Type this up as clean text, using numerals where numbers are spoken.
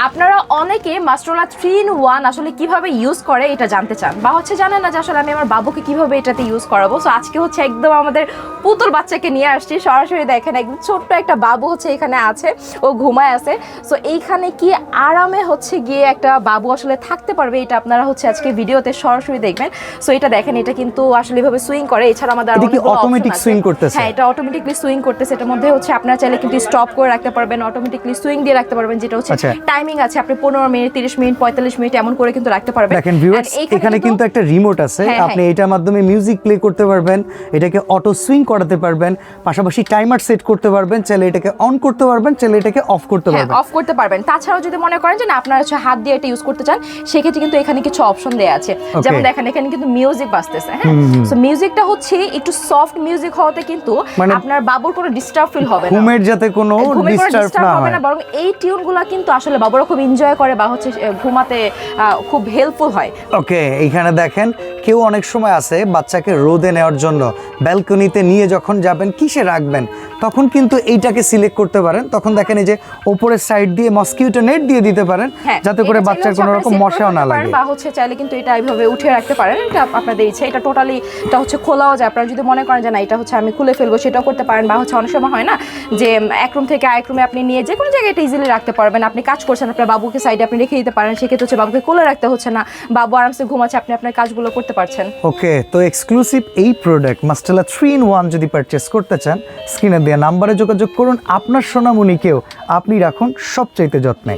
আপনারা অনেকে মাস্টোলা 3-in-1 আসলে কিভাবে ইউজ করে এটা জানতে চান, বা হচ্ছে জানেন না যে আসলে আমি আমার বাবুকে কিভাবে এটাতে ইউজ করাবো। সো আজকে হচ্ছে একদম আমাদের পুতুল বাচ্চাকে নিয়ে আসছি সরাসরি। দেখেন একদম ছোট্ট একটা বাবু হচ্ছে এখানে আছে, ও ঘুমায় আছে। সো এইখানে কি আরামে হচ্ছে গিয়ে একটা বাবু আসলে থাকতে পারবে, এটা আপনারা হচ্ছে আজকে ভিডিওতে সরাসরি দেখবেন। সো এটা দেখেন, এটা কিন্তু আসলে এভাবে সুইং করে। এছাড়া আমাদের অটোমেটিক সুইং করতেছে। হ্যাঁ, এটা অটোমেটিকলি সুইং করতেছে। এটার মধ্যে হচ্ছে আপনারা চাইলে কিন্তু স্টপ করে রাখতে পারবেন, অটোমেটিকলি সুইং দিয়ে রাখতে পারবেন, যেটা হচ্ছে টাইমিং আছে। আপনি 15 মিনিট, 30 মিনিট, 45 মিনিট এমন করে কিন্তু রাখতে পারবেন। দেখেন ভিউয়ার্স, এখানে কিন্তু একটা রিমোট আছে, আপনি এটার মাধ্যমে মিউজিক প্লে করতে পারবেন, এটাকে অটো সুইং করাতে পারবেন, পাশাপাশি টাইমার সেট করতে পারবেন, চাইলে এটাকে অন করতে পারবেন, চাইলে এটাকে অফ করতে পারবেন। অফ করতে পারবেন। তাছাড়াও যদি মনে করেন যে না আপনারা হচ্ছে হাত দিয়ে এটা ইউজ করতে চান, সেক্ষেত্রে কিন্তু এখানে কিছু অপশন দেয়া আছে। যেমন দেখেন এখানে কিন্তু মিউজিক বাজতেছে। হ্যাঁ, সো মিউজিকটা হচ্ছে একটু সফট মিউজিক হওয়াতে কিন্তু আপনার বাবুর কোনো ডিস্টার্ব ফিল হবে না, ঘুমের যাতে কোনো ডিস্টার্ব না হয়, বরং এই টিউনগুলো কিন্তু আসলে বাবুরা খুব এনজয় করে বা হচ্ছে ঘুমাতে খুব হেল্পফুল হয়। ওকে, এইখানে দেখেন কেউ অনেক সময় আছে বাচ্চাকে রোদে নেওয়ার জন্য ব্যালকনিতে নিয়ে যখন যাবেন, কিসে রাখবেন, তখন কিন্তু এইটাকে সিলেক্ট করতে পারেন। তখন দেখেন এই যে উপরের সাইড দিয়ে মসকিউটো নেট দিয়ে দিতে পারেন, যাতে করে বাচ্চার কোনো রকম মশাও না লাগে। বা হচ্ছে চাইলে কিন্তু এটা এইভাবে উঠে রাখতে পারেন, এটা আপনাদের ইচ্ছে। এটা টোটালি এটা হচ্ছে খোলাও যায়। আপনারা যদি মনে করেন যে না এটা হচ্ছে আমি খুলে ফেলবো, সেটাও করতে পারেন। বা হচ্ছে অনেক সময় হয় না যে এক রুম থেকে আরেক রুমে আপনি নিয়ে যে কোনো জায়গায় এটা ইজিলি রাখতে পারবেন। আপনি কাজ করছেন, আপনার বাবুকে সাইডে আপনি রেখে দিতে পারেন, সেক্ষেত্রে হচ্ছে বাবুকে কোলে রাখতে হচ্ছে না, বাবু আরামসে ঘুমাচ্ছে, আপনি আপনার কাজগুলো করতে পারছেন। ওকে, তো এক্সক্লুসিভ এই প্রোডাক্ট মাস্টোলা 3-in-1 যদি পারচেস করতে চান, স্ক্রিনে দেওয়া নাম্বারে যোগাযোগ করুন। আপনার সোনামণিকেও আপনি রাখুন সবচাইতে যত্নে।